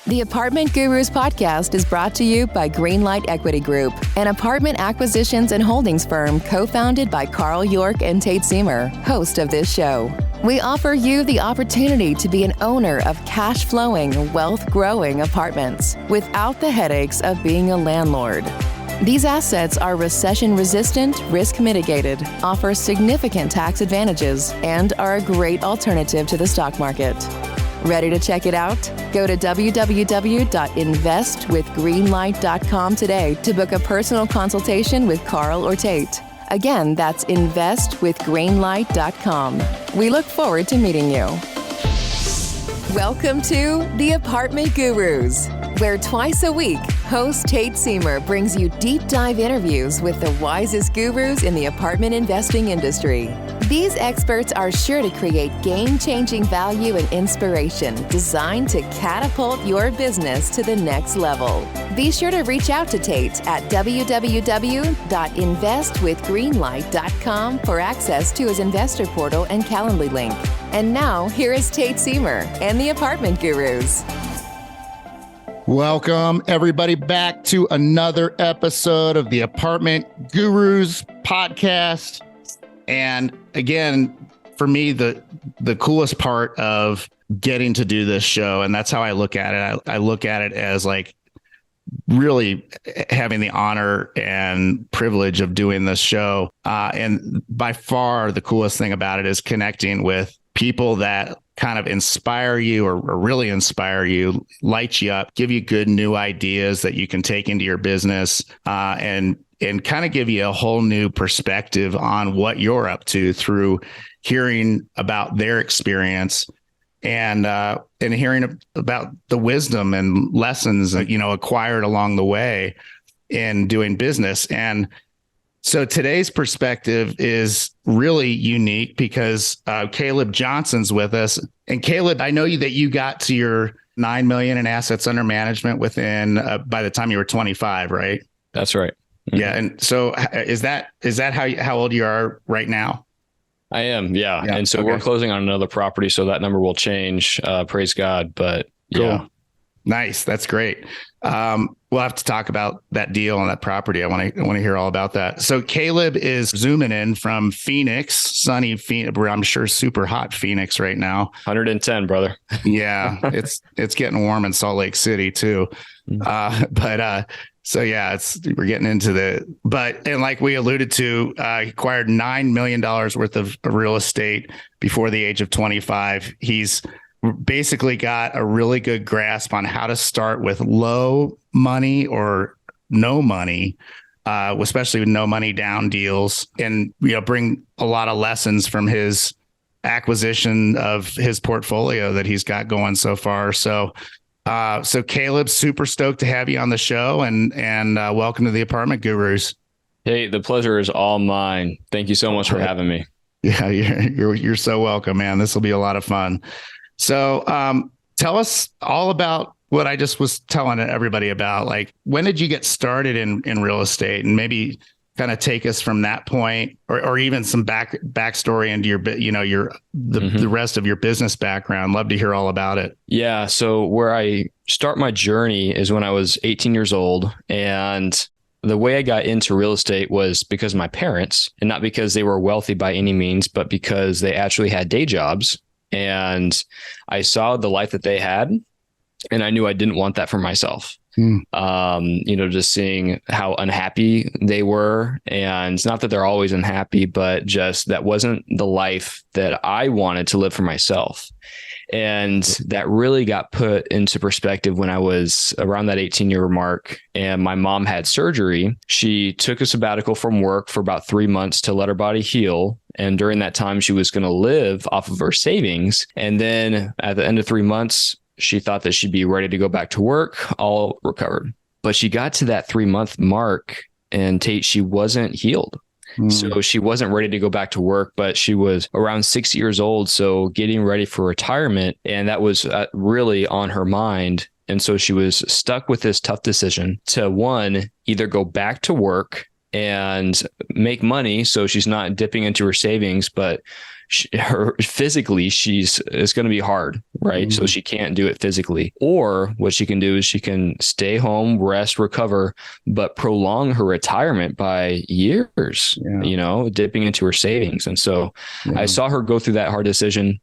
The Apartment Gurus podcast is brought to you by Greenlight Equity Group, an apartment acquisitions and holdings firm co-founded by Carl York and Tate Siemer, host of this show. We offer you the opportunity to be an owner of cash-flowing, wealth-growing apartments without the headaches of being a landlord. These assets are recession-resistant, risk-mitigated, offer significant tax advantages, and are a great alternative to the stock market. Ready to check it out? Go to www.investwithgreenlight.com today to book a personal consultation with Carl or Tate. Again, that's investwithgreenlight.com. We look forward to meeting you. Welcome to The Apartment Gurus, where twice a week, host Tate Siemer brings you deep dive interviews with the wisest gurus in the apartment investing industry. These experts are sure to create game-changing value and inspiration designed to catapult your business to the next level. Be sure to reach out to Tate at www.investwithgreenlight.com for access to his investor portal and Calendly link. And now, here is Tate Siemer and the Apartment Gurus. Welcome, everybody, back to another episode of the Apartment Gurus podcast. And again, for me, the coolest part of getting to do this show, and that's how I look at it. I look at it as like really having the honor and privilege of doing this show. And by far, the coolest thing about it is connecting with people that kind of inspire you or really inspire you, light you up, give you good new ideas that you can take into your business, and kind of give you a whole new perspective on what you're up to through hearing about their experience and hearing about the wisdom and lessons that, acquired along the way in doing business. And so today's perspective is really unique because Caleb Johnson's with us. And Caleb, I know that you got to your 9 million in assets under management within by the time you were 25, right? That's right. Yeah. And so is that how old you are right now? I am. Yeah. And so we're closing on another property. So that number will change. Praise God. But cool. Yeah. Nice. That's great. We'll have to talk about that deal on that property. I want to hear all about that. So Caleb is zooming in from Phoenix, sunny Phoenix, where I'm sure super hot Phoenix right now. 110, brother. Yeah. It's getting warm in Salt Lake City too. So yeah, we're getting into and like we alluded to, he acquired $9 million worth of real estate before the age of 25. He's basically got a really good grasp on how to start with low money or no money, especially with no money down deals, and bring a lot of lessons from his acquisition of his portfolio that he's got going so far. So Caleb, super stoked to have you on the show, and welcome to the Apartment Gurus. Hey, the pleasure is all mine. Thank you so much for having me. Yeah, you're so welcome, man. This will be a lot of fun. So tell us all about what I just was telling everybody about. Like, when did you get started in real estate, and maybe kind of take us from that point, or even some backstory into the rest of your business background. Love to hear all about it. Yeah. So where I start my journey is when I was 18 years old, and the way I got into real estate was because of my parents, and not because they were wealthy by any means, but because they actually had day jobs. And I saw the life that they had, and I knew I didn't want that for myself. Just seeing how unhappy they were, and it's not that they're always unhappy, but just that wasn't the life that I wanted to live for myself. And that really got put into perspective when I was around that 18-year mark, and my mom had surgery. She took a sabbatical from work for about 3 months to let her body heal. And during that time, she was going to live off of her savings. And then at the end of 3 months, she thought that she'd be ready to go back to work, all recovered. But she got to that 3-month mark, and Tate, she wasn't healed. So she wasn't ready to go back to work, but she was around 60 years old. So getting ready for retirement. And that was really on her mind. And so she was stuck with this tough decision to, one, either go back to work and make money, so she's not dipping into her savings, but her physically, it's going to be hard, right? So she can't do it physically. Or what she can do is she can stay home, rest, recover, but prolong her retirement by years, dipping into her savings. And so I saw her go through that hard decision.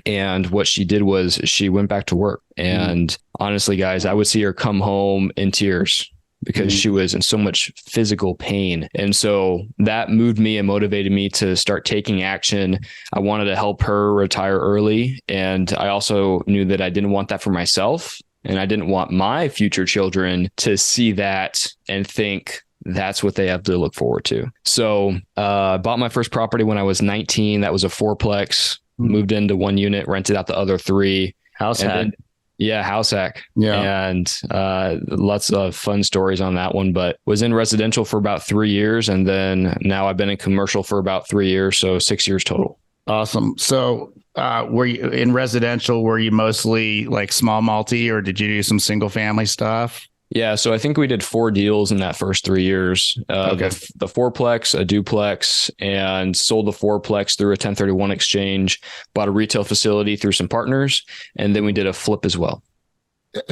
And what she did was she went back to work. And honestly, guys, I would see her come home in tears because she was in so much physical pain. And so that moved me and motivated me to start taking action. I wanted to help her retire early. And I also knew that I didn't want that for myself. And I didn't want my future children to see that and think that's what they have to look forward to. So I bought my first property when I was 19. That was a fourplex. Moved into one unit, rented out the other three. House hack. House hack. Yeah. And lots of fun stories on that one, but was in residential for about 3 years. And then now I've been in commercial for about 3 years. So 6 years total. Awesome. So were you in residential? Were you mostly like small multi, or did you do some single family stuff? Yeah. So I think we did 4 deals in that first 3 years. The fourplex, a duplex, and sold the fourplex through a 1031 exchange, bought a retail facility through some partners, and then we did a flip as well.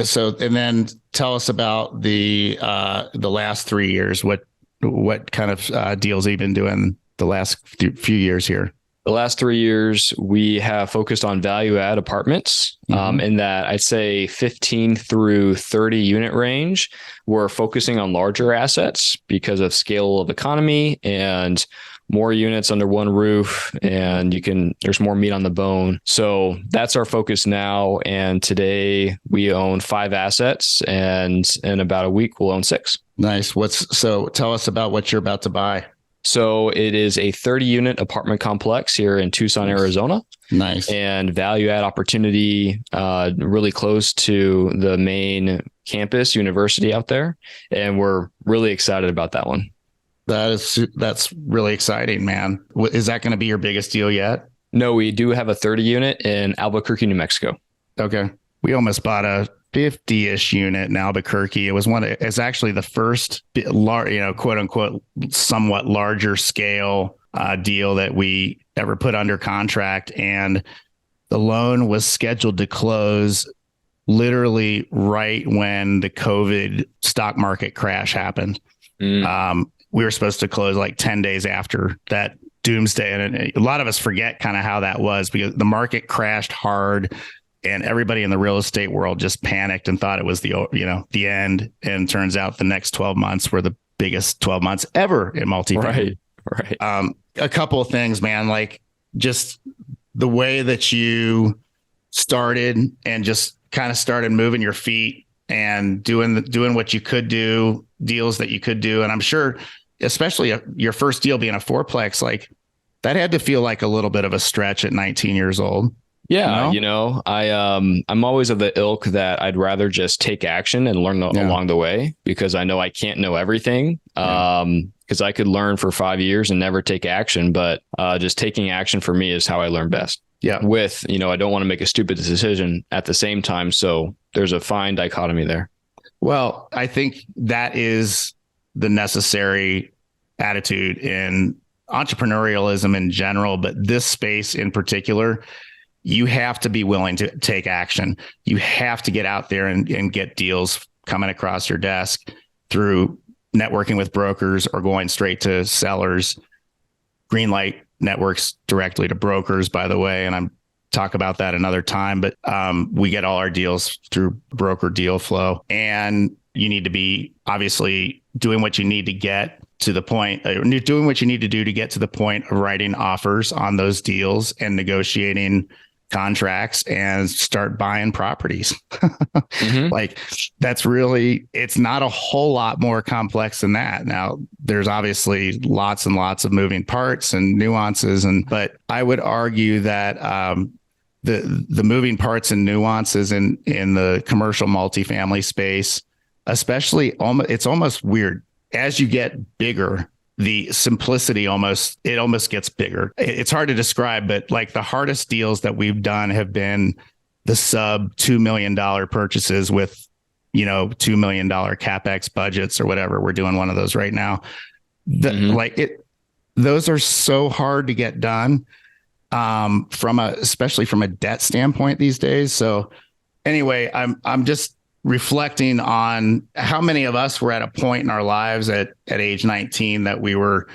So, and then tell us about the last 3 years. What kind of deals have you been doing the last few years here? The last 3 years, we have focused on value add apartments in that I'd say 15 through 30 unit range. We're focusing on larger assets because of scale of economy and more units under one roof, and there's more meat on the bone. So that's our focus now. And today we own 5 assets, and in about a week we'll own 6. Nice. So tell us about what you're about to buy. So it is a 30-unit apartment complex here in Tucson, Arizona. Nice. And value add opportunity, really close to the main campus university out there. And we're really excited about that one. That's really exciting, man. Is that going to be your biggest deal yet? No, we do have a 30-unit in Albuquerque, New Mexico. Okay. We almost bought a 50-ish unit in Albuquerque. It's actually the first quote unquote, somewhat larger scale deal that we ever put under contract. And the loan was scheduled to close literally right when the COVID stock market crash happened. We were supposed to close like 10 days after that doomsday. And a lot of us forget kind of how that was, because the market crashed hard. And everybody in the real estate world just panicked and thought it was the end. And turns out the next 12 months were the biggest 12 months ever in multifamily. Right. A couple of things, man, like just the way that you started and just kind of started moving your feet and doing what you could do, deals that you could do. And I'm sure, especially your first deal being a fourplex, like that had to feel like a little bit of a stretch at 19 years old. Yeah. I'm always of the ilk that I'd rather just take action and learn along the way, because I know I can't know everything. Because I could learn for 5 years and never take action, but just taking action for me is how I learn best. Yeah. With, I don't want to make a stupid decision at the same time. So there's a fine dichotomy there. Well, I think that is the necessary attitude in entrepreneurialism in general, but this space in particular. You have to be willing to take action. You have to get out there and get deals coming across your desk through networking with brokers or going straight to sellers. Greenlight networks directly to brokers, by the way, and I'm talk about that another time, but we get all our deals through broker deal flow. And you need to be obviously doing what you need to get to the point, doing what you need to do to get to the point of writing offers on those deals and negotiating contracts and start buying properties. Like that's really, it's not a whole lot more complex than that. Now there's obviously lots and lots of moving parts and nuances, but I would argue that the moving parts and nuances in the commercial multifamily space, especially it's almost weird as you get bigger. The simplicity almost gets bigger. It's hard to describe, but like the hardest deals that we've done have been the sub $2 million purchases with, $2 million CapEx budgets or whatever. We're doing one of those right now. Those are so hard to get done. especially from a debt standpoint these days. So anyway, I'm just reflecting on how many of us were at a point in our lives at age 19 that we were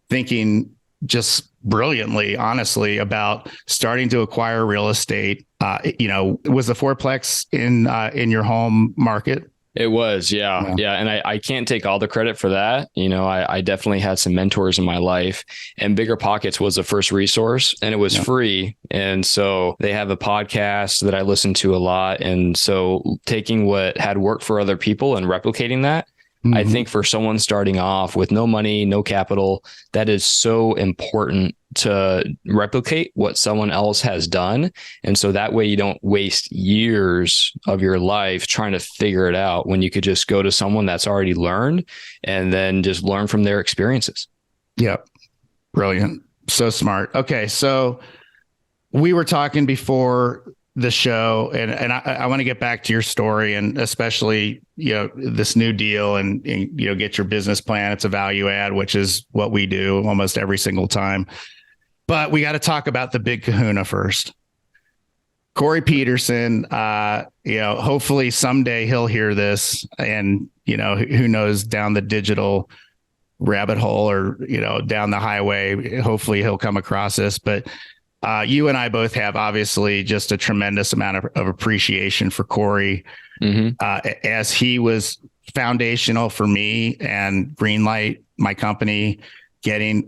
thinking just brilliantly, honestly, about starting to acquire real estate. Was the fourplex in your home market? It was, yeah. And I can't take all the credit for that. I definitely had some mentors in my life, and Bigger Pockets was the first resource, and it was free. And so they have a podcast that I listen to a lot. And so taking what had worked for other people and replicating that, I think for someone starting off with no money, no capital, that is so important to replicate what someone else has done. And so that way you don't waste years of your life trying to figure it out, when you could just go to someone that's already learned and then just learn from their experiences. Yep. Brilliant. So smart. Okay. So we were talking before the show, and I want to get back to your story, and especially, this new deal and get your business plan. It's a value add, which is what we do almost every single time. But we got to talk about the big kahuna first. Corey Peterson, hopefully someday he'll hear this, and, who knows, down the digital rabbit hole or, down the highway, hopefully he'll come across this. But you and I both have obviously just a tremendous amount of appreciation for Corey, as he was foundational for me and Greenlight, my company, making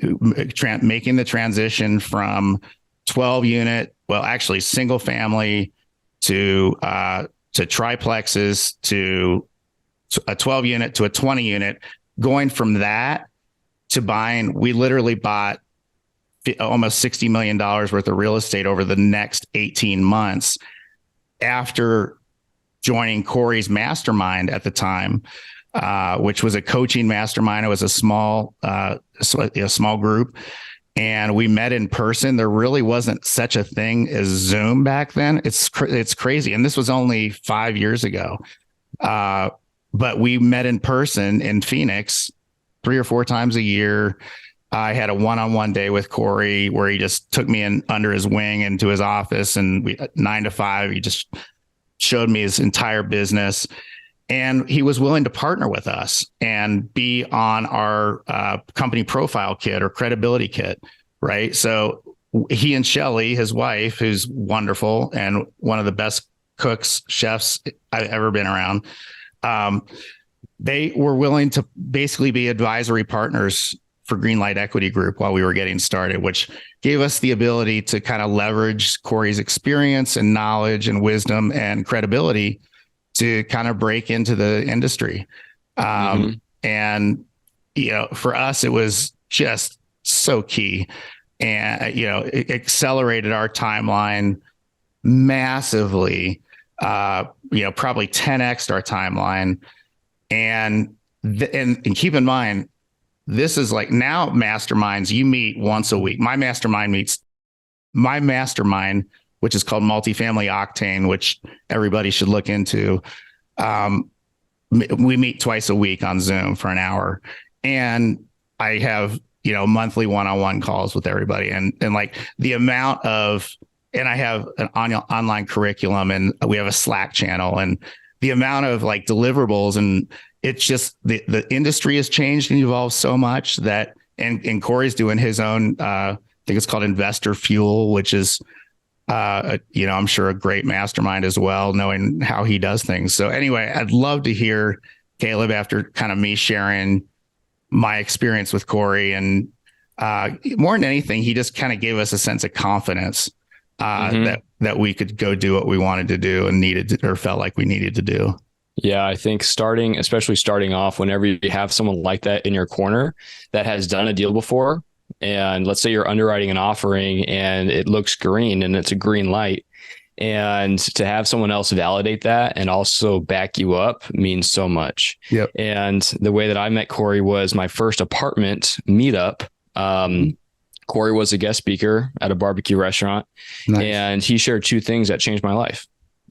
the transition from 12 unit, actually single family to triplexes to a 12 unit to a 20 unit, going from that to buying. We literally bought almost $60 million worth of real estate over the next 18 months after joining Corey's mastermind at the time, which was a coaching mastermind. It was a small group, and we met in person. There really wasn't such a thing as Zoom back then. It's crazy. And this was only 5 years ago. But we met in person in Phoenix 3 or 4 times a year. I had a one-on-one day with Corey where he just took me in under his wing into his office, and 9 to 5, he just showed me his entire business, and he was willing to partner with us and be on our company profile kit or credibility kit. Right. So he and Shelly, his wife, who's wonderful and one of the best cooks, chefs I've ever been around, they were willing to basically be advisory partners for Greenlight Equity Group while we were getting started, which gave us the ability to kind of leverage Corey's experience and knowledge and wisdom and credibility to kind of break into the industry. And, for us, it was just so key, and, it accelerated our timeline massively, probably 10x our timeline. And keep in mind, this is like, now masterminds, you meet once a week. My mastermind, which is called Multifamily Octane, which everybody should look into. We meet twice a week on Zoom for an hour, and I have, monthly one-on-one calls with everybody. And like the amount of, and I have an online curriculum, and we have a Slack channel, and the amount of like deliverables, and it's just the industry has changed and evolved so much that, and Corey's doing his own, I think it's called Investor Fuel, which is, I'm sure a great mastermind as well, knowing how he does things. So anyway, I'd love to hear, Caleb, after kind of me sharing my experience with Corey, and more than anything, he just kind of gave us a sense of confidence that we could go do what we wanted to do and needed to, or felt like we needed to do. Yeah, I think especially starting off, whenever you have someone like that in your corner that has done a deal before, and let's say you're underwriting an offering and it looks green and it's a green light, and to have someone else validate that and also back you up means so much. Yep. And the way that I met Corey was my first apartment meetup. Corey was a guest speaker at a barbecue restaurant. Nice. And he shared 2 things that changed my life.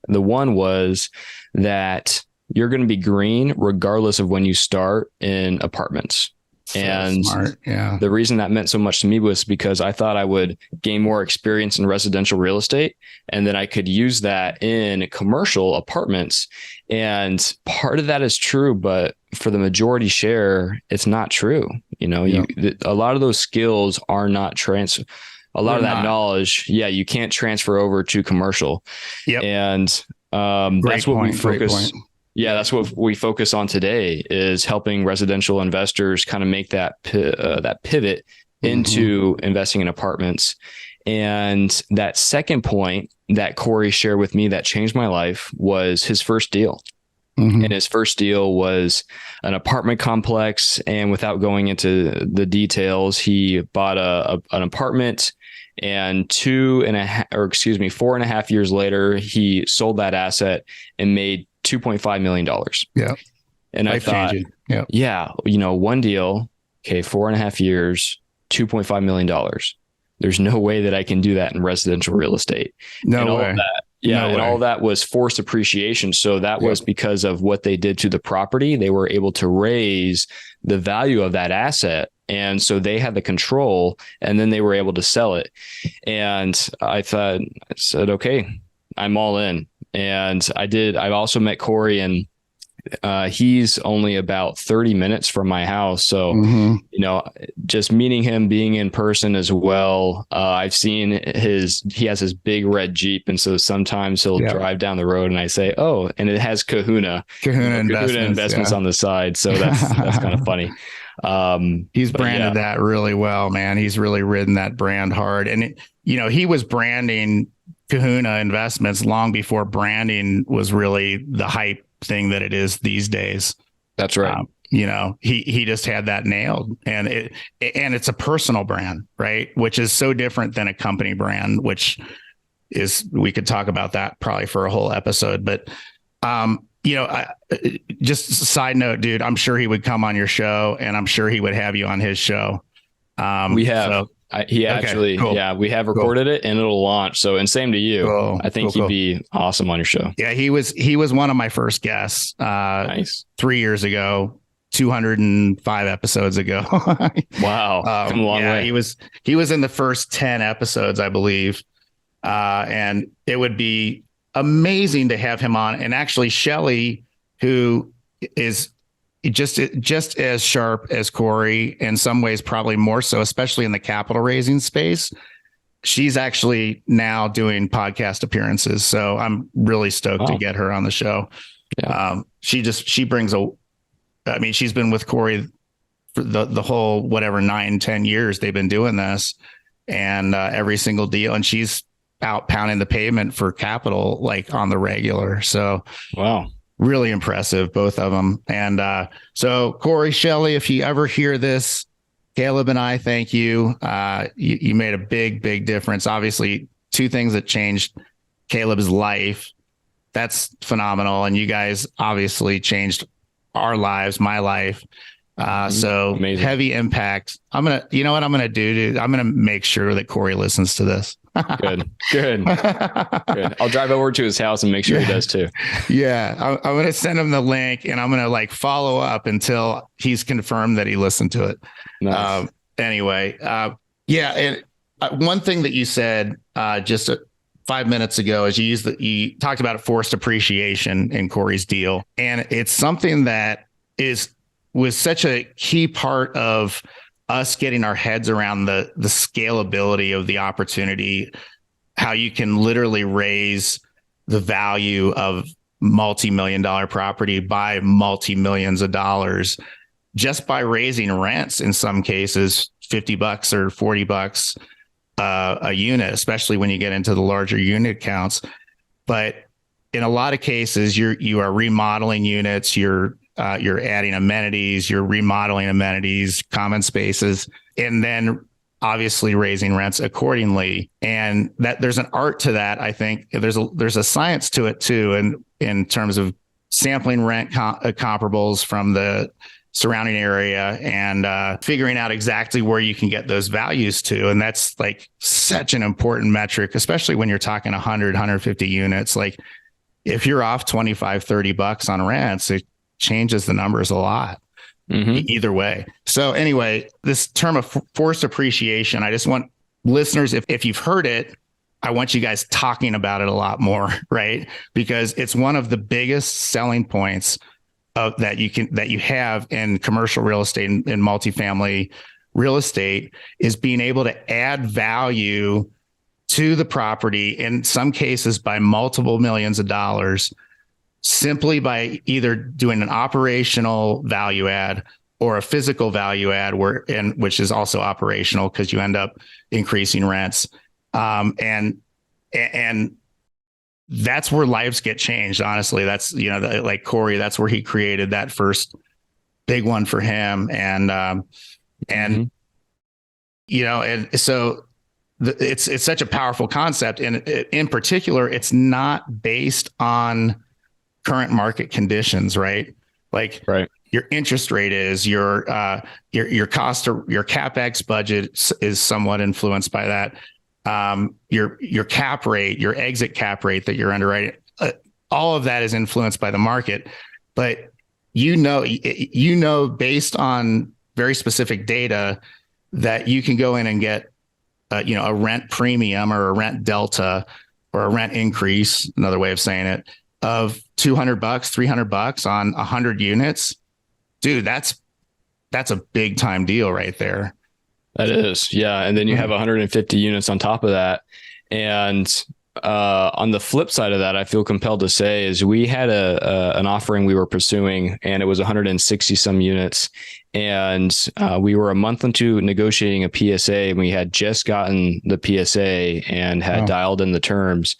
The one was that you're going to be green regardless of when you start in apartments. And smart. Yeah. the reason that meant so much to me was because I thought I would gain more experience in residential real estate, and then I could use that in commercial apartments. And part of that is true, but for the majority share, it's not true. You know, a lot of those skills are not a lot of that knowledge. Yeah. You can't transfer over to commercial. Yep. And that's what we focus. Yeah, that's what we focus on today, is helping residential investors kind of make that pivot into investing in apartments. And that second point that Corey shared with me that changed my life was his first deal. And his first deal was an apartment complex. And without going into the details, he bought an apartment, and 4.5 years later, he sold that asset and made $2.5 million. Yeah. And I thought, one deal, okay, 4.5 years, $2.5 million. There's no way that I can do that in residential real estate. No way. All of that was forced appreciation. So that was because of what they did to the property. They were able to raise the value of that asset. And so they had the control, and then they were able to sell it. And I said, okay, I'm all in. And I did. I've also met Corey, and he's only about 30 minutes from my house. So, just meeting him, being in person as well. I've seen he has his big red Jeep. And so sometimes he'll drive down the road and I say, oh, and it has Kahuna investments on the side. So that's kind of funny. He's branded that really well, man. He's really ridden that brand hard. And, he was branding Kahuna Investments long before branding was really the hype thing that it is these days. That's right. He just had that nailed, and it's a personal brand, right? Which is so different than a company brand, we could talk about that probably for a whole episode, but, just a side note, dude, I'm sure he would come on your show, and I'm sure he would have you on his show. We have. We have recorded it, and it'll launch. So, and same to you. Cool. I think he'd be awesome on your show. Yeah, he was one of my first guests. Nice. 3 years ago, 205 episodes ago. Wow, come a long way. He was in the first 10 episodes, I believe, and it would be amazing to have him on. And actually, Shelly, who is just as sharp as Corey, in some ways, probably more so, especially in the capital raising space. She's actually now doing podcast appearances. So I'm really stoked to get her on the show. Yeah. She brings she's been with Corey for the whole, 9-10 years they've been doing this, and every single deal. And she's out pounding the pavement for capital, like on the regular. So, wow. Really impressive, both of them. And so Corey, Shelly, if you ever hear this, Caleb and I thank you. You made a big, big difference. Obviously, two things that changed Caleb's life. That's phenomenal. And you guys obviously changed our lives, my life. So amazing. Heavy impact. I'm going to do, dude? I'm going to make sure that Corey listens to this. Good. I'll drive over to his house and make sure he does too. Yeah. I'm going to send him the link, and I'm going to follow up until he's confirmed that he listened to it. Nice. Anyway. And one thing that you said, just 5 minutes ago, is you talked about forced appreciation in Corey's deal. And it's something that was such a key part of us getting our heads around the scalability of the opportunity, how you can literally raise the value of multi-million-dollar property by multi-millions of dollars just by raising rents, in some cases, $50 or $40 a unit, especially when you get into the larger unit counts. But in a lot of cases, you are remodeling units, you're adding amenities, you're remodeling amenities, common spaces, and then obviously raising rents accordingly. And that there's an art to that. I think there's a science to it too. And in terms of sampling rent comparables from the surrounding area and figuring out exactly where you can get those values to. And that's such an important metric, especially when you're talking 100, 150 units. If you're off $25, $30 on rents, it changes the numbers a lot. either way. So anyway, this term of forced appreciation, I just want listeners, if you've heard it, I want you guys talking about it a lot more, right? Because it's one of the biggest selling points that you have in commercial real estate and multifamily real estate, is being able to add value to the property, in some cases by multiple millions of dollars, simply by either doing an operational value add or a physical value add, which is also operational because you end up increasing rents. And that's where lives get changed. Honestly, that's, like Corey, that's where he created that first big one for him. And so it's such a powerful concept. And in particular, it's not based on current market conditions, right? Like your interest rate is your cost, or your CapEx budget is somewhat influenced by that. Your cap rate, your exit cap rate that you're underwriting, all of that is influenced by the market. But based on very specific data, that you can go in and get a rent premium or a rent delta or a rent increase, another way of saying it, of $200, $300 on 100 units. Dude, that's a big time deal right there. That is. Yeah. And then you have 150 units on top of that. And on the flip side of that, I feel compelled to say is we had an offering we were pursuing, and it was 160 some units. And we were a month into negotiating a PSA, and we had just gotten the PSA and had dialed in the terms,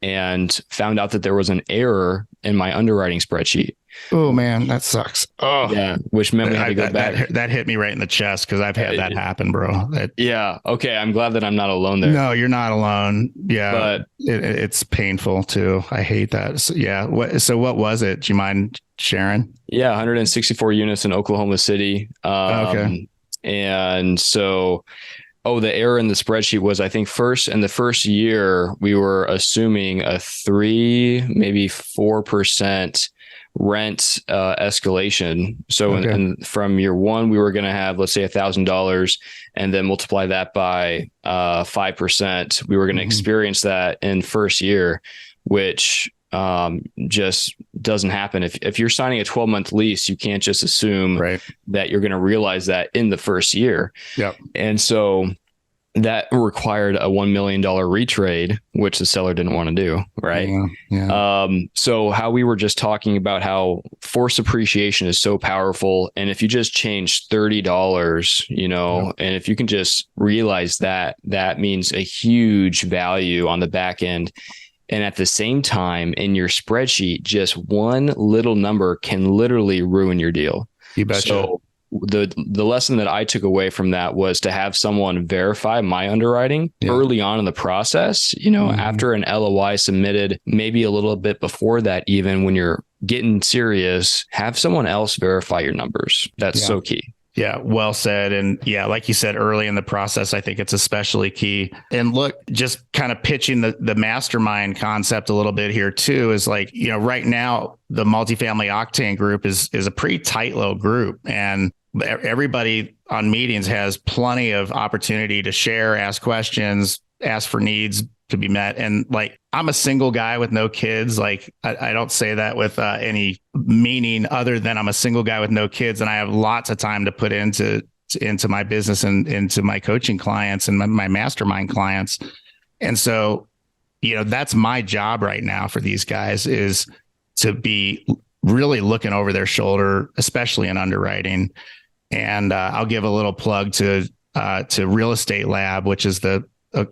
and found out that there was an error in my underwriting spreadsheet. Oh man, that sucks. Oh yeah. Which meant we had to go back. That hit me right in the chest, because I've had that happen, bro. Yeah. Okay. I'm glad that I'm not alone there. No, you're not alone. Yeah. But it's painful too. I hate that. So, yeah. So what was it? Do you mind sharing? Yeah. 164 units in Oklahoma City. Okay. And so, the error in the spreadsheet was, I think in the first year, we were assuming a 3, maybe 4% rent escalation. So from year one, we were going to have, let's say, $1,000, and then multiply that by 5%. We were going to experience that in first year, which just doesn't happen. If you're signing a 12-month lease, you can't just assume that you're going to realize that in the first year. Yep. And so that required a $1 million retrade, which the seller didn't want to do. Right. Yeah. So how we were just talking about how forced appreciation is so powerful. And if you just change $30, and if you can just realize that means a huge value on the back end. And at the same time, in your spreadsheet, just one little number can literally ruin your deal. You betcha. So the lesson that I took away from that was to have someone verify my underwriting early on in the process, after an LOI submitted, maybe a little bit before that, even when you're getting serious, have someone else verify your numbers. That's so key. Yeah, well said. And yeah, like you said, early in the process, I think it's especially key. And look, just kind of pitching the mastermind concept a little bit here too, is like, right now, the multifamily Octane group is a pretty tight little group, and everybody on meetings has plenty of opportunity to share, ask questions, ask for needs to be met. And like, I'm a single guy with no kids. Like, I don't say that with any meaning other than I'm a single guy with no kids, and I have lots of time to put into my business and into my coaching clients and my mastermind clients. And so, that's my job right now for these guys, is to be really looking over their shoulder, especially in underwriting. And I'll give a little plug to Real Estate Lab, which is the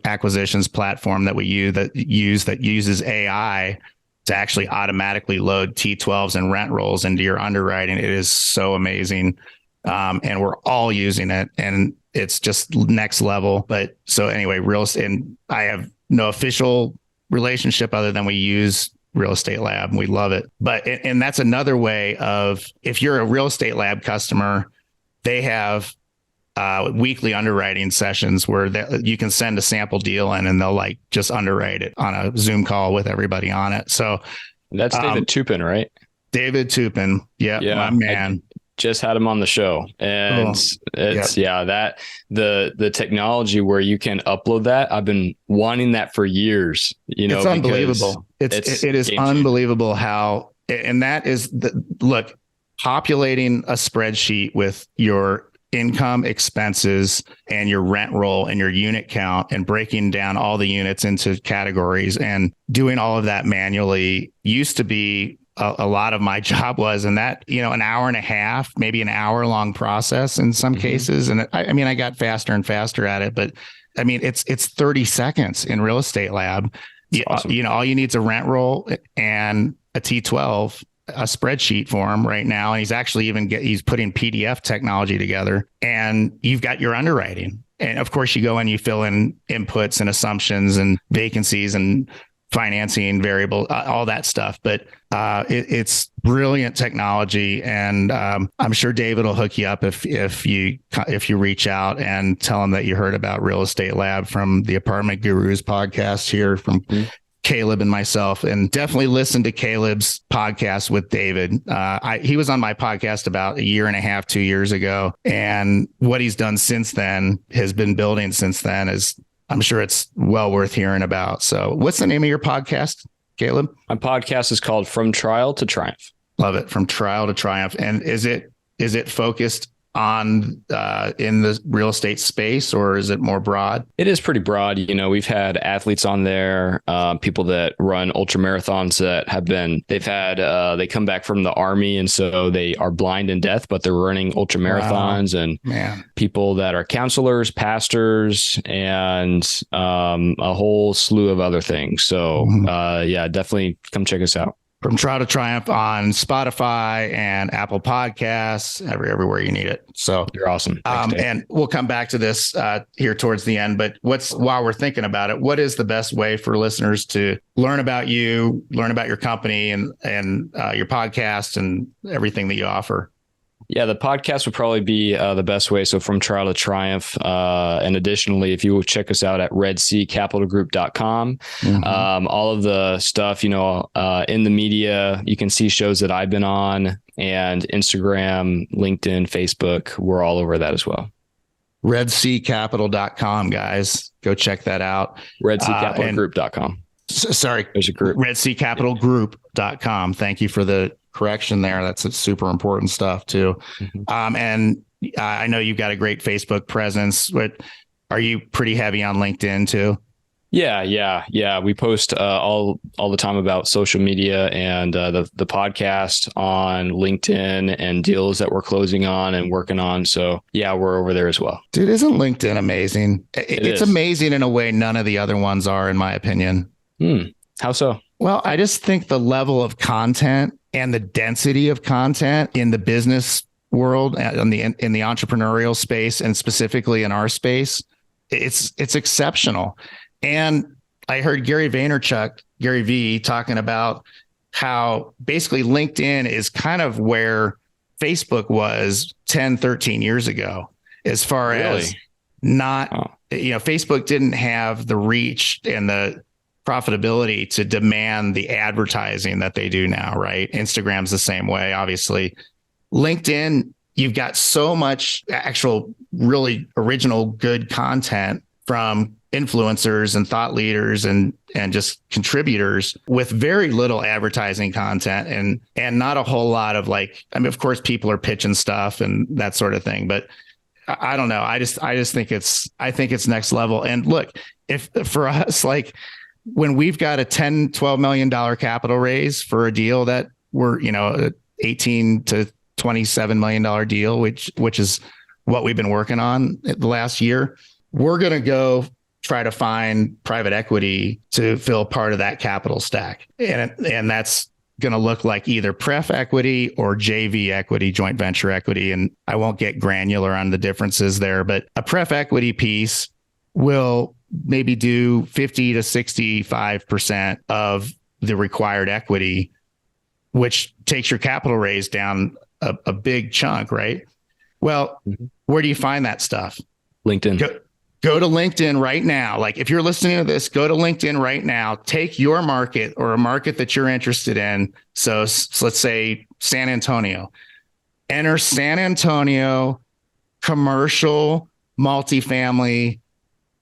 acquisitions platform that we use that uses AI to actually automatically load T12s and rent rolls into your underwriting. It is so amazing. And we're all using it, and it's just next level. But so anyway, real estate, and I have no official relationship other than we use Real Estate Lab, and we love it. But, and that's another way of, if you're a Real Estate Lab customer, they have weekly underwriting sessions where you can send a sample deal in, and they'll like just underwrite it on a Zoom call with everybody on it. So that's David Tupin, right? David Tupin. Yeah, my man. just had him on the show, and it's that the technology where you can upload that. I've been wanting that for years. It's unbelievable. It is unbelievable how, and that is populating a spreadsheet with your income, expenses, and your rent roll and your unit count, and breaking down all the units into categories and doing all of that manually used to be a lot of my job was, and that, an hour and a half, maybe an hour long process in some cases. And I got faster and faster at it, but it's 30 seconds in Real Estate Lab. Awesome. All you need is a rent roll and a T12, a spreadsheet for him right now. And he's actually he's putting PDF technology together, and you've got your underwriting. And of course you go and you fill in inputs and assumptions and vacancies and financing variable, all that stuff. But it's brilliant technology. And I'm sure David will hook you up if you reach out and tell him that you heard about Real Estate Lab from the Apartment Gurus podcast here from Caleb and myself, and definitely listen to Caleb's podcast with David. He was on my podcast about a year and a half, 2 years ago. And what he's done since then has been building since then is, I'm sure it's well worth hearing about. So what's the name of your podcast, Caleb? My podcast is called From Trial to Triumph. Love it. From Trial to Triumph. And is it focused on in the real estate space, or is it more broad? It is pretty broad. We've had athletes on there, people that run ultra marathons they come back from the Army, and so they are blind and deaf, but they're running ultra marathons. Wow. And people that are counselors, pastors, and a whole slew of other things. So definitely come check us out. From Trial to Triumph on Spotify and Apple Podcasts, everywhere you need it. So you're awesome. Thanks, and we'll come back to this here towards the end. But while we're thinking about it, what is the best way for listeners to learn about you, learn about your company and your podcast and everything that you offer? Yeah, the podcast would probably be the best way. So From Trial to Triumph. And additionally, if you will check us out at redseacapitalgroup.com, all of the stuff, in the media, you can see shows that I've been on, and Instagram, LinkedIn, Facebook, we're all over that as well. redseacapital.com, guys. Go check that out. redseacapitalgroup.com. Sorry, there's a group. redseacapitalgroup.com. Thank you for the correction there. That's super important stuff too. And I know you've got a great Facebook presence, but are you pretty heavy on LinkedIn too? Yeah. We post all the time about social media and the podcast on LinkedIn and deals that we're closing on and working on. So yeah, we're over there as well. Dude, isn't LinkedIn amazing? It's amazing in a way none of the other ones are, in my opinion. How so? Well, I just think the level of content and the density of content in the business world and in the entrepreneurial space, and specifically in our space, it's exceptional. And I heard Gary V, talking about how basically LinkedIn is kind of where Facebook was 10, 13 years ago, as far as Facebook didn't have the reach and the profitability to demand the advertising that they do now, right? Instagram's the same way, obviously. LinkedIn, you've got so much actual really original good content from influencers and thought leaders and just contributors with very little advertising content and not a whole lot of of course people are pitching stuff and that sort of thing, but I don't know. I just think it's next level. And look, if for us, when we've got a $10-12 million capital raise for a deal that we're, $18 to $27 million deal, which is what we've been working on the last year, we're going to go try to find private equity to fill part of that capital stack. And that's going to look like either pref equity or JV equity, joint venture equity. And I won't get granular on the differences there, but a pref equity piece will maybe do 50 to 65% of the required equity, which takes your capital raise down a big chunk, right? Well, where do you find that stuff? LinkedIn. Go to LinkedIn right now. If you're listening to this, go to LinkedIn right now. Take your market or a market that you're interested in. So let's say San Antonio, enter San Antonio commercial multifamily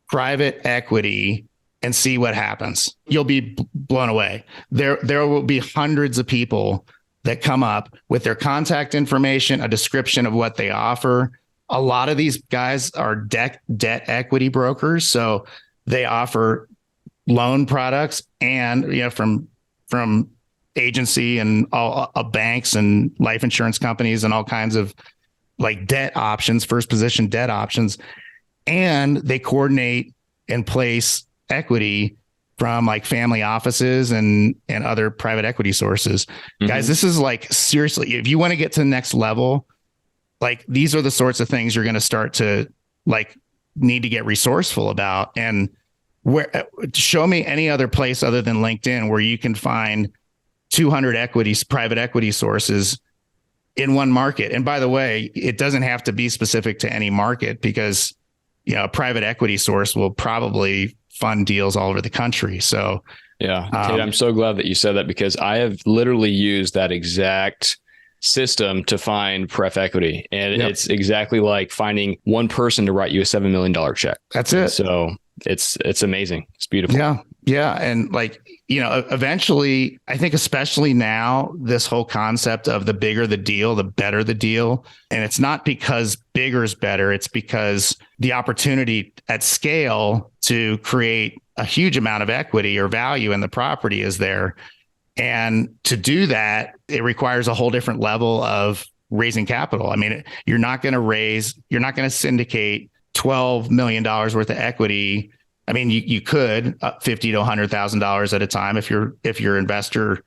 private equity and see what happens. You'll be blown away. There will be hundreds of people that come up with their contact information, a description of what they offer. A lot of these guys are debt equity brokers, so they offer loan products and from agency and all banks and life insurance companies and all kinds of like debt options, first position debt options, and they coordinate and place equity from like family offices and other private equity sources. Mm-hmm. Guys, this is like, seriously, if you want to get to the next level, like these are the sorts of things you're going to start to like need to get resourceful about. And show me any other place other than LinkedIn where you can find 200 private equity sources in one market. And by the way, it doesn't have to be specific to any market because, a private equity source will probably fund deals all over the country. So yeah, Tate, I'm so glad that you said that because I have literally used that exact system to find pref equity. And It's exactly like finding one person to write you a $7 million check. That's it. So it's amazing. It's beautiful. Yeah. Yeah. And like, eventually, I think especially now, this whole concept of the bigger the deal, the better the deal. And it's not because bigger is better. It's because the opportunity at scale to create a huge amount of equity or value in the property is there. And to do that, it requires a whole different level of raising capital. I mean, you're not going to syndicate $12 million worth of equity. I mean, you could $50,000 to $100,000 at a time if your investor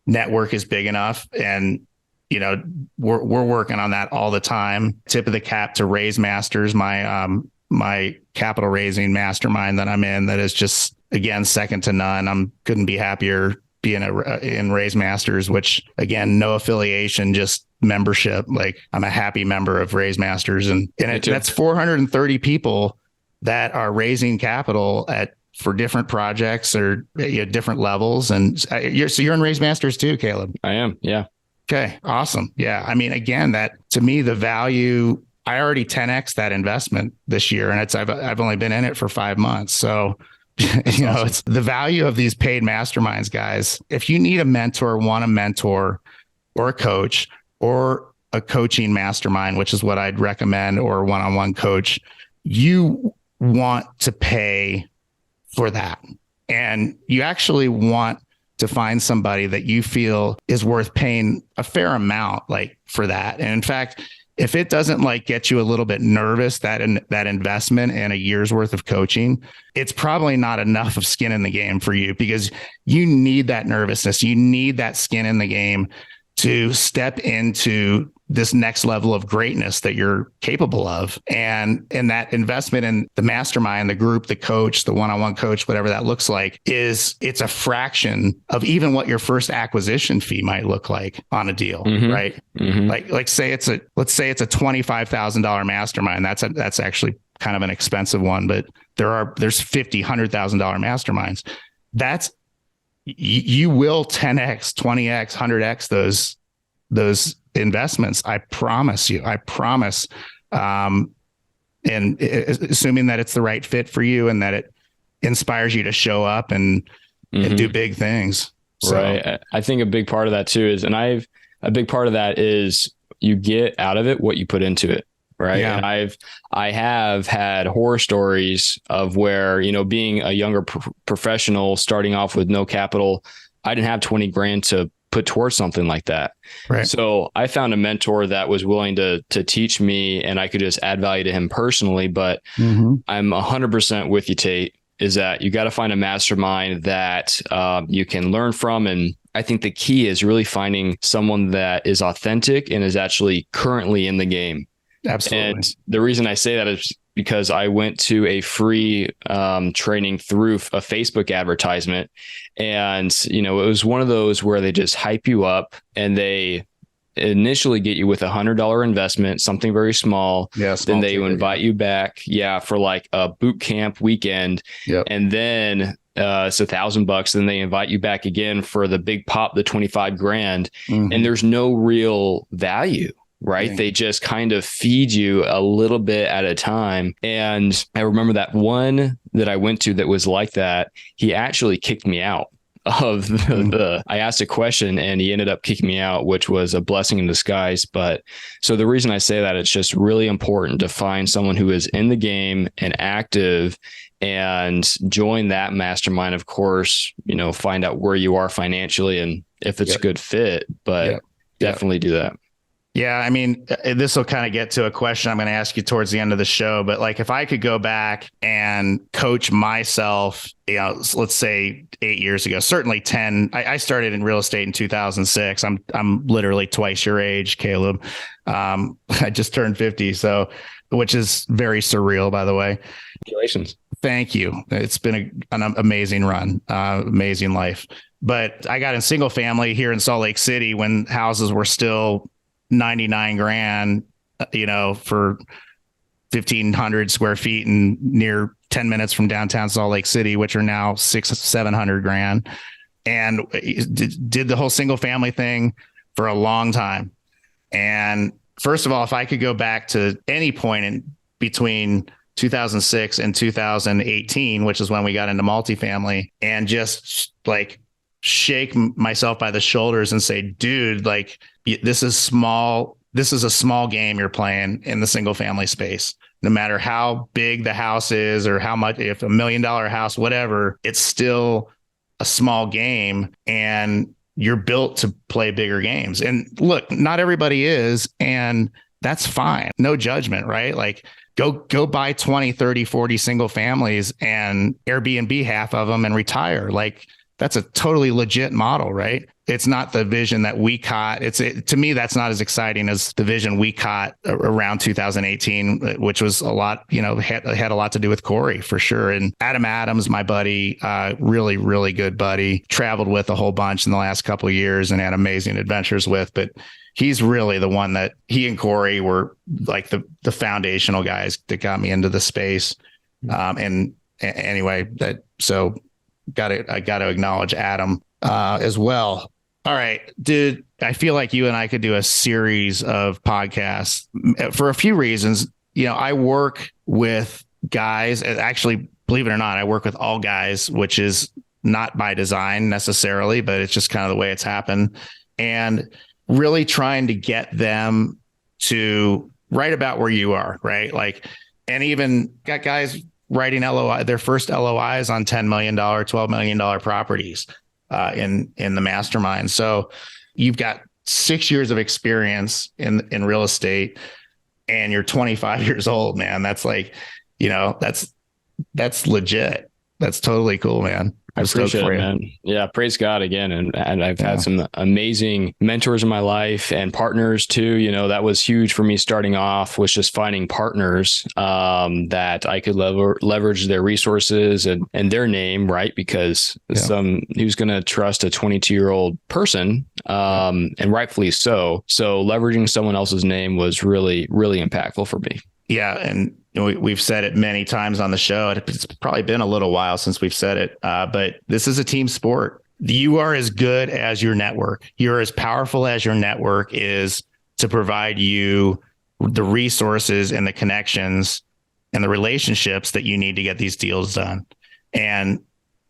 network is big enough. And we're working on that all the time. Tip of the cap to Raise Masters, my capital raising mastermind that I'm in. That is just, again, second to none. Couldn't be happier being in Raise Masters, which again, no affiliation, just membership. Like I'm a happy member of Raise Masters, and that's 430 people that are raising capital for different projects or different levels. And you're in Raise Masters too, Caleb. I am. Yeah. Okay. Awesome. Yeah. I mean, again, that to me, the value, I already 10x that investment this year, and I've only been in it for 5 months. So, awesome. It's the value of these paid masterminds, guys. If you need a mentor, want a mentor or a coach or a coaching mastermind, which is what I'd recommend, or a one-on-one coach, you want to pay for that. And you actually want to find somebody that you feel is worth paying a fair amount for that. And in fact, if it doesn't get you a little bit nervous, that investment and a year's worth of coaching, it's probably not enough of skin in the game for you, because you need that nervousness. You need that skin in the game to step into this next level of greatness that you're capable of. And that investment in the mastermind, the group, the coach, the one-on-one coach, whatever that looks like, it's a fraction of even what your first acquisition fee might look like on a deal, mm-hmm. right? Mm-hmm. Let's say it's a $25,000 mastermind. That's actually kind of an expensive one, but there's $50,000, $100,000 masterminds. You will 10x, 20x, 100x those investments. I promise you. And assuming that it's the right fit for you and that it inspires you to show up and do big things. So. Right. I think a big part of that too is, a big part of that is you get out of it what you put into it. Right. Yeah. And I have had horror stories of where, being a younger professional starting off with no capital, I didn't have 20 grand to put towards something like that. Right. So I found a mentor that was willing to teach me, and I could just add value to him personally. But I'm 100% with you, Tate, is that you got to find a mastermind that you can learn from. And I think the key is really finding someone that is authentic and is actually currently in the game. Absolutely. And the reason I say that is because I went to a free training through a Facebook advertisement. And, it was one of those where they just hype you up, and they initially get you with $100 investment, something very small. Yes. Then they invite you back. Yeah. For like a boot camp weekend. Yep. And then it's $1,000. Then they invite you back again for the big pop, the 25 grand. Mm-hmm. And there's no real value. right? They just kind of feed you a little bit at a time. And I remember that one that I went to that was like that. He actually kicked me out of I asked a question and he ended up kicking me out, which was a blessing in disguise. But so the reason I say that, it's just really important to find someone who is in the game and active and join that mastermind. Of course, find out where you are financially and if it's a good fit, but definitely do that. Yeah. I mean, this will kind of get to a question I'm going to ask you towards the end of the show, but like, if I could go back and coach myself, let's say 8 years ago, certainly 10, I started in real estate in 2006. I'm literally twice your age, Caleb. I just turned 50. So, which is very surreal, by the way. Congratulations. Thank you. It's been an amazing run, amazing life. But I got in single family here in Salt Lake City when houses were still 99 grand, for 1,500 square feet and near 10 minutes from downtown Salt Lake City, which are now 600-700 grand, and did the whole single family thing for a long time. And first of all, if I could go back to any point in between 2006 and 2018, which is when we got into multifamily, and just like shake myself by the shoulders and say, dude, like, this is small. This is a small game you're playing in the single family space. No matter how big the house is or how much, if $1 million house, whatever, it's still a small game and you're built to play bigger games. And look, not everybody is, and that's fine. No judgment, right? Like go buy 20, 30, 40 single families and Airbnb half of them and retire. Like, that's a totally legit model, right? It's not the vision that we caught. To me, that's not as exciting as the vision we caught around 2018, which was a lot, had a lot to do with Corey for sure. And Adam Adams, my buddy, really, really good buddy, traveled with a whole bunch in the last couple of years and had amazing adventures with, but he's really the one that he and Corey were like the foundational guys that got me into the space. And anyway, I got to acknowledge Adam as well. All right, dude, I feel like you and I could do a series of podcasts for a few reasons. I work with guys, actually, believe it or not, I work with all guys, which is not by design necessarily, but it's just kind of the way it's happened. And really trying to get them to write about where you are, right? Like, and even got guys writing their first LOIs on $10 million, $12 million properties in the mastermind. So you've got 6 years of experience in real estate and you're 25 years old, man. That's like, that's legit. That's totally cool, man. I appreciate it, man. Yeah. Praise God again. And I've had some amazing mentors in my life and partners too. That was huge for me starting off, was just finding partners that I could leverage their resources and their name, right? Because who's going to trust a 22-year-old person, and rightfully so. So leveraging someone else's name was really, really impactful for me. Yeah. And we've said it many times on the show. It's probably been a little while since we've said it, but this is a team sport. You are as good as your network. You're as powerful as your network is to provide you the resources and the connections and the relationships that you need to get these deals done. And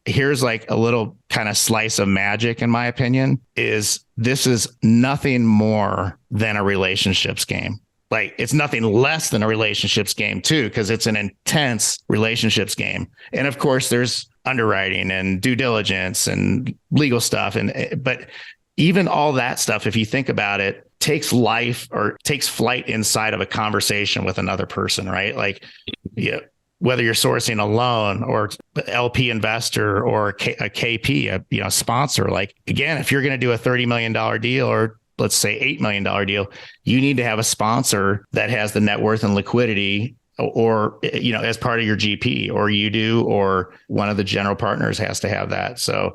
here's like a little kind of slice of magic, in my opinion, is this is nothing more than a relationships game. Like, it's nothing less than a relationships game too, because it's an intense relationships game. And of course there's underwriting and due diligence and legal stuff. But even all that stuff, if you think about it, takes flight inside of a conversation with another person, right? Like, whether you're sourcing a loan or LP investor or a KP, a sponsor, like, again, if you're going to do a $30 million deal or let's say $8 million deal, you need to have a sponsor that has the net worth and liquidity, or, as part of your GP, or you do, or one of the general partners has to have that. So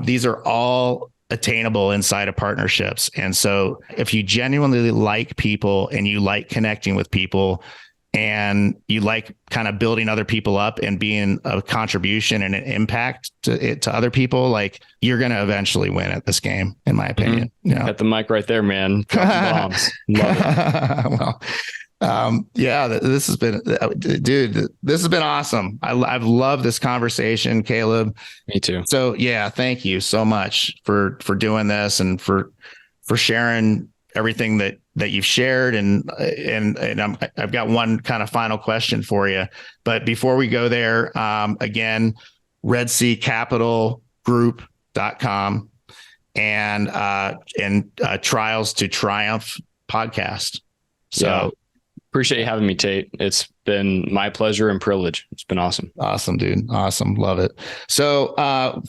these are all attainable inside of partnerships. And so if you genuinely like people and you like connecting with people and you like kind of building other people up and being a contribution and an impact to other people, like you're going to eventually win at this game, in my opinion. Got the mic right there, man. Dropping bombs. Love it. Well, this has been, dude, this has been awesome. I've loved this conversation, Caleb. Me too. So yeah, thank you so much for doing this and for sharing everything that you've shared. And I've got one kind of final question for you, but before we go there, again, redseacapitalgroup.com and Trials to Triumph podcast. So appreciate you having me, Tate. It's been my pleasure and privilege. It's been awesome. Awesome, dude. Awesome. Love it. So,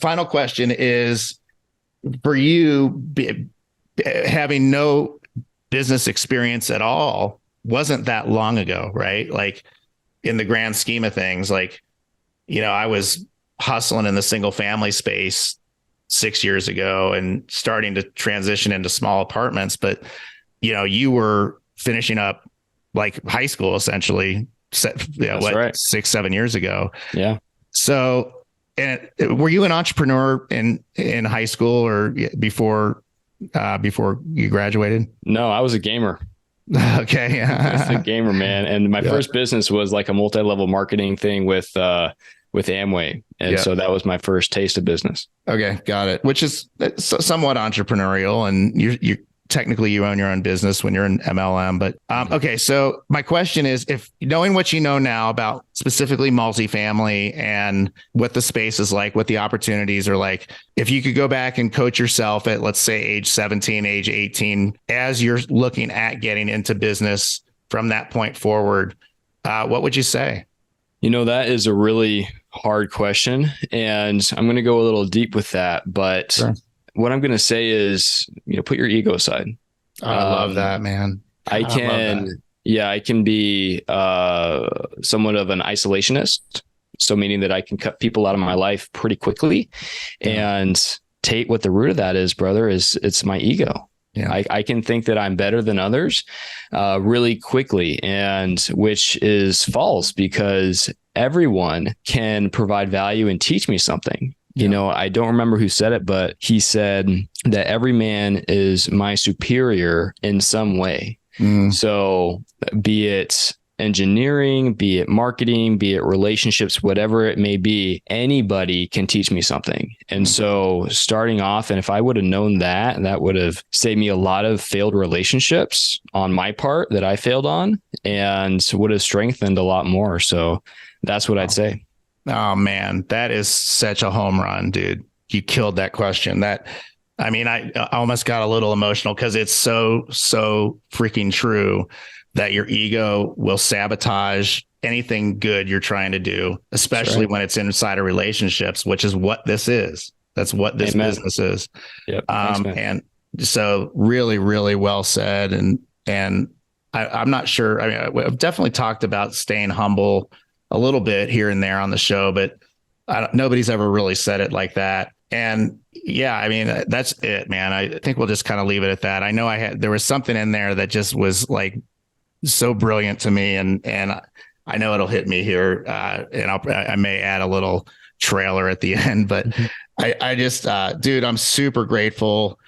final question is for you, having no business experience at all wasn't that long ago, right? Like in the grand scheme of things, like, I was hustling in the single family space 6 years ago and starting to transition into small apartments. But, you were finishing up like high school, essentially, right. 6-7 years ago. Yeah. So, and were you an entrepreneur in high school or before you graduated? No, I was a gamer. Okay. I was a gamer, man. And my first business was like a multi-level marketing thing with Amway. And so that was my first taste of business. Okay. Got it. Which is somewhat entrepreneurial, and you technically you own your own business when you're in MLM. But okay. So my question is, if knowing what you know now about specifically multifamily and what the space is like, what the opportunities are like, if you could go back and coach yourself at, let's say, age 17, age 18, as you're looking at getting into business from that point forward, what would you say? That is a really hard question, and I'm going to go a little deep with that, but sure. What I'm going to say is, put your ego aside. I love that, man. I can be somewhat of an isolationist. So meaning that I can cut people out of my life pretty quickly. And Tate, what the root of that is, brother, is it's my ego. Yeah. I can think that I'm better than others really quickly, and which is false, because everyone can provide value and teach me something. I don't remember who said it, but he said that every man is my superior in some way. So be it engineering, be it marketing, be it relationships, whatever it may be, anybody can teach me something. And so starting off, and if I would have known that would have saved me a lot of failed relationships on my part that I failed on, and would have strengthened a lot more. So that's what I'd say. Oh man, that is such a home run, dude. You killed that question. I almost got a little emotional because it's so freaking true that your ego will sabotage anything good you're trying to do, especially when it's inside of relationships, which is what this is. That's what this business is. Yep. And so really, really well said. And I'm not sure. I've definitely talked about staying humble a little bit here and there on the show, but nobody's ever really said it like that. And that's it, man. I think we'll just kind of leave it at that. I know there was something in there that just was like so brilliant to me, and I know it'll hit me here. And I may add a little trailer at the end, but I just, dude, I'm super grateful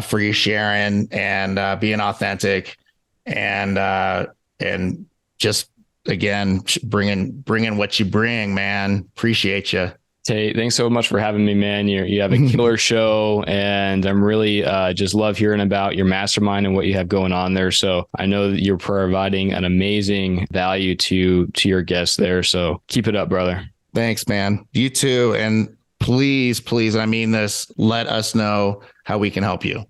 for you sharing and being authentic and just, again, bringing what you bring, man. Appreciate you. Tate, thanks so much for having me, man. You have a killer show, and I'm really just love hearing about your mastermind and what you have going on there. So I know that you're providing an amazing value to your guests there. So keep it up, brother. Thanks, man. You too. And please, I mean this, let us know how we can help you.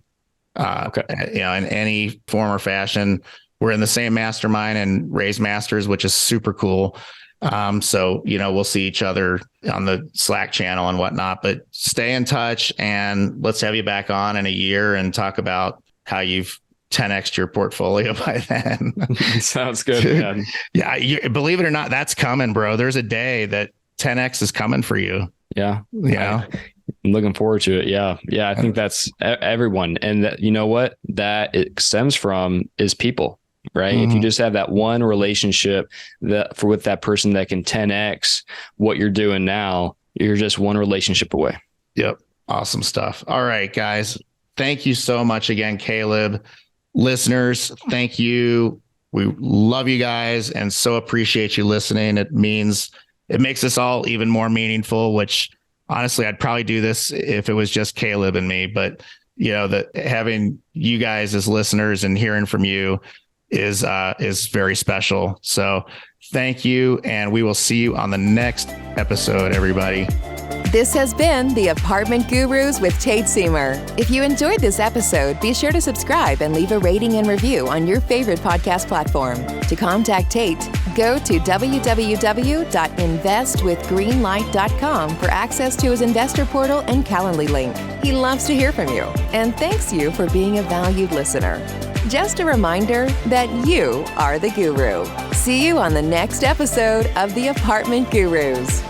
Okay. In any form or fashion. We're in the same mastermind and Raise Masters, which is super cool. So, we'll see each other on the Slack channel and whatnot, but stay in touch, and let's have you back on in a year and talk about how you've 10x'd your portfolio by then. Sounds good, man. Yeah. Believe it or not, that's coming, bro. There's a day that 10x is coming for you. Yeah. I'm looking forward to it. Yeah. I think that's everyone. And that, what that it stems from is people. right? If you just have that one relationship with that person that can 10x what you're doing now, you're just one relationship away. Yep. Awesome stuff. All right, guys. Thank you so much again, Caleb. Listeners, thank you. We love you guys and so appreciate you listening. It makes us all even more meaningful, which honestly, I'd probably do this if it was just Caleb and me, but having you guys as listeners and hearing from you is very special. So thank you. And we will see you on the next episode, everybody. This has been the Apartment Gurus with Tate Siemer. If you enjoyed this episode, be sure to subscribe and leave a rating and review on your favorite podcast platform. To contact Tate, go to www.investwithgreenlight.com for access to his investor portal and Calendly link. He loves to hear from you and thanks you for being a valued listener. Just a reminder that you are the guru. See you on the next episode of the Apartment Gurus.